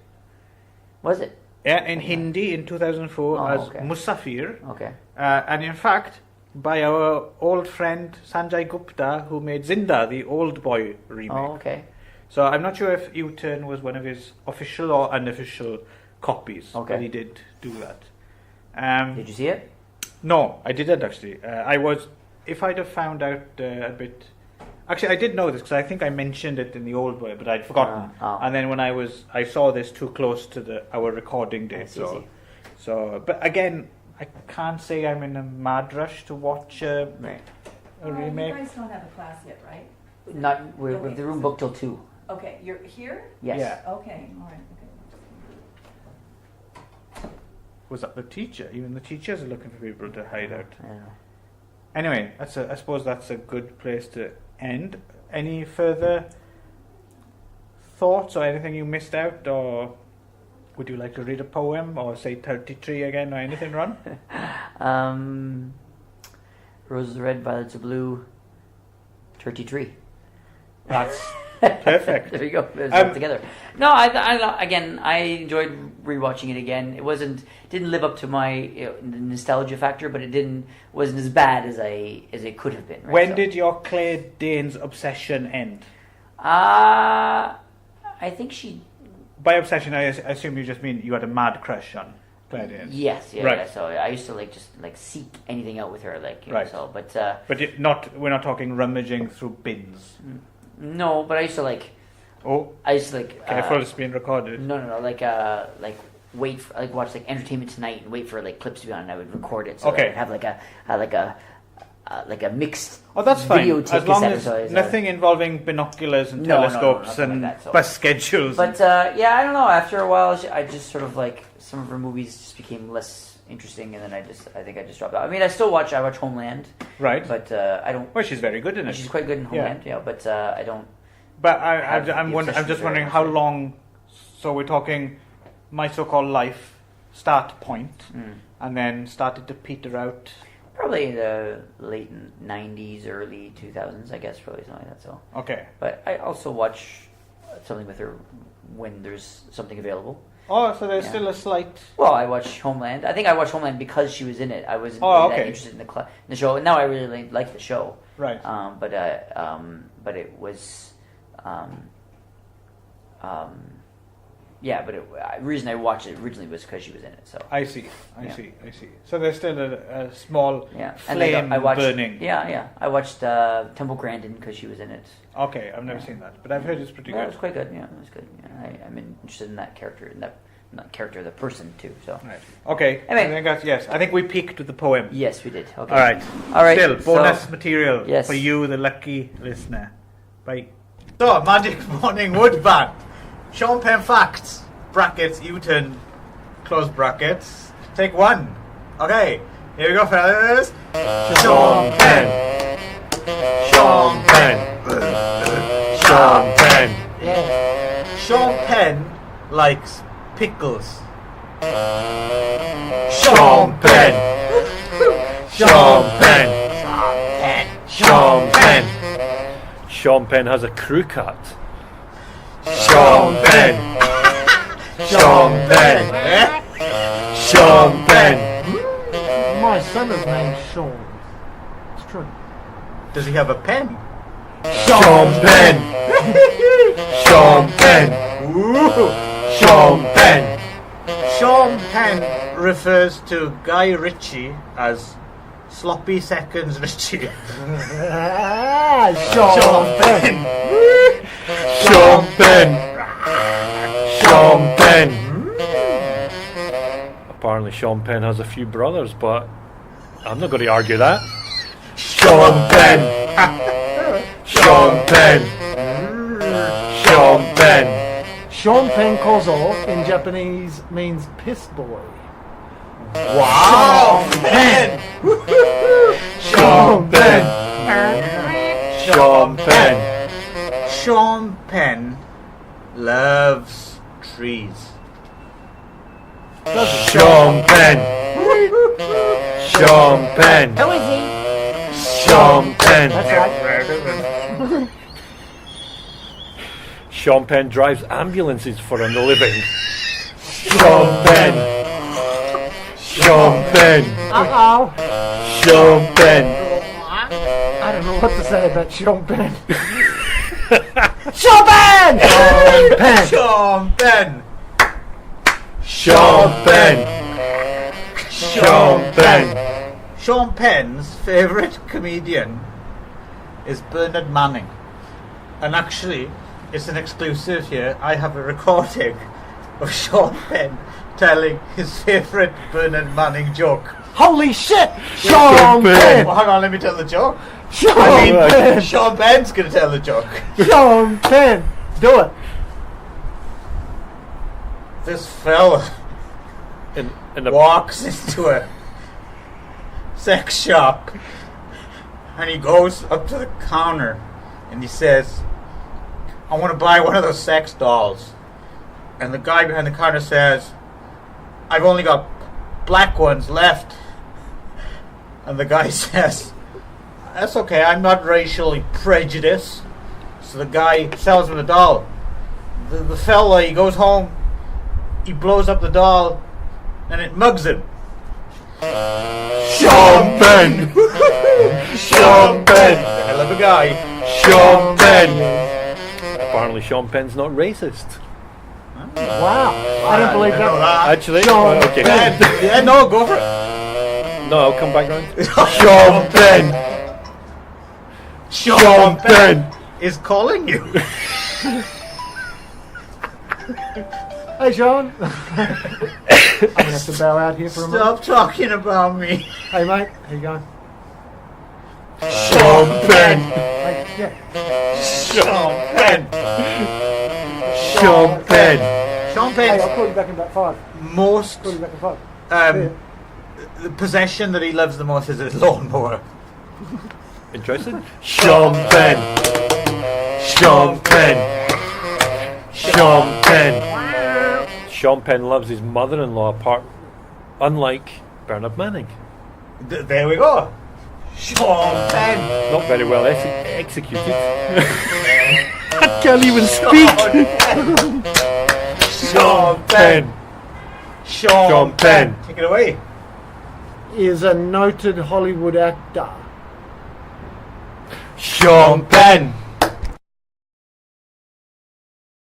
Was it? Yeah, in Hindi in 2004 as Musafir. Okay. And in fact, by our old friend Sanjay Gupta, who made Zinda, the Old Boy remake. Oh, okay. So I'm not sure if U-Turn was one of his official or unofficial copies, but he did do that. Did you see it? No, I didn't actually. If I'd have found out a bit. Actually, I did know this because I think I mentioned it in the Old Boy, but I'd forgotten. And then when I saw this too close to our recording date. So, but again, I can't say I'm in a mad rush to watch a remake. You guys don't have a class yet, right? Not. We're the room booked till 2. Okay, you're here? Yes. Yeah. Okay, all right. Okay. Was that the teacher? Even the teachers are looking for people to hide out. Yeah. Anyway, I suppose that's a good place to end. Any further thoughts or anything you missed out, or would you like to read a poem or say 33 again or anything, Ron? Roses are red, violets are blue. 33. That's perfect. There you go. It's all together. No, I enjoyed rewatching it again. It didn't live up to my nostalgia factor, but wasn't as bad as it could have been. Right? When did your Claire Danes obsession end? I think she. By obsession, I assume you just mean you had a mad crush on Claire Danes. Yes, yeah, Right. yeah. So I used to just seek anything out with her, Right. So, but we're not talking rummaging through bins. No, but I used to Oh, I used to careful, it's being recorded. No, wait for watch Entertainment Tonight and wait for clips to be on, and I would record it. So Okay. I'd have a mixed. Oh, that's fine. Videotape As long cassette as nothing involving binoculars and No, telescopes nothing and like that, so. bus schedules. But I don't know. After a while, I just sort of some of her movies just became less interesting, and then I think I just dropped out. I mean, I watch Homeland, right? But I don't. Well, she's very good in it. She's quite good in Homeland, yeah. But I don't. But I'm just wondering how long. So we're talking My So-Called Life start point, and then started to peter out. Probably the late 90s, early 2000s, I guess, probably something like that. So. Okay. But I also watch something with her when there's something available. Oh, so there's still a slight. Well, I watch Homeland. I think I watched Homeland because she was in it. I wasn't that interested in the show. And now I really like the show. Right. But it was. But the reason I watched it originally was because she was in it. So I see. So there's still a small flame I watched, burning. Yeah. I watched Temple Grandin because she was in it. Okay, I've never seen that, but I've heard it's pretty good. It was quite good. Yeah, it was good. Yeah, I'm interested in that character, the person too. So right. Okay. Anyway. I think we peaked with the poem. Yes, we did. Okay. All right. Still bonus material yes. for you, the lucky listener. Bye. So, Magic Morning Wood Band. Sean Penn facts. Brackets, U-turn, close brackets. Take 1. Okay. Here we go, fellas. Sean Penn. Sean Penn. Sean Penn. Sean Penn likes pickles. Sean Penn. Sean Penn. Sean Penn. Sean Penn has a crew cut. Sean Penn. Sean Penn. Sean Penn. My son is named Sean. It's true. Does he have a pen? Sean Penn. Sean Penn. Sean Penn. Sean Penn refers to Guy Ritchie as Sloppy Seconds Ritchie. Sean Penn. Sean Penn. Sean Penn. Apparently Sean Penn has a few brothers, but I'm not going to argue that. Sean Penn. Sean Penn. Sean Penn. Sean Penn Kozo in Japanese means piss boy. Wow! Penn! Sean Penn. Sean Penn. Sean Penn loves trees. Sean Penn. Sean Penn. Who is he? Sean Penn. That's right. Sean Penn drives ambulances for a living. Sean Penn. Sean Penn. Uh-oh. Sean Penn. I don't know what to say about Sean Penn. Sean Penn! Sean Penn! Sean Penn! Sean Penn. Sean Penn. Sean Penn's favourite comedian is Bernard Manning. And actually, it's an exclusive here. I have a recording of Sean Penn telling his favourite Bernard Manning joke. Holy shit! Sean Penn! Well, hang on, let me tell the joke. Sean Penn! Sean Penn's going to tell the joke. Sean Penn! Do it! This fella In the walks into a sex shop and he goes up to the counter and he says, I want to buy one of those sex dolls. And the guy behind the counter says, I've only got black ones left. And the guy says, that's okay, I'm not racially prejudiced. So the guy sells him the doll. The fella, he goes home, he blows up the doll, and it mugs him. Sean Penn. Sean Penn. Hell of a guy. Sean Penn. Apparently Sean Penn's not racist. Wow. I don't believe that. Actually, Sean okay. Penn. Yeah, no, go for it. No, I'll come back round. Sean Penn. Sean Penn. Is calling you. Hey, Sean. I'm going to have to bow out here for a minute. Stop talking about me. Hey, mate. How you going? Sean Penn. Hey, yeah. Sean Penn. Sean Penn. Sean Hey, I'll Penn's call you back in about 5. most Call you back in 5. the possession that he loves the most is his lawnmower. Interested? Sean Penn. Sean Penn. Sean Penn. Sean Penn loves his mother-in-law unlike Bernard Manning. There we go. Sean Penn. Not very well executed. I can't even speak. Sean Penn. Sean Penn. Take it away. Is a noted Hollywood actor. Sean Penn.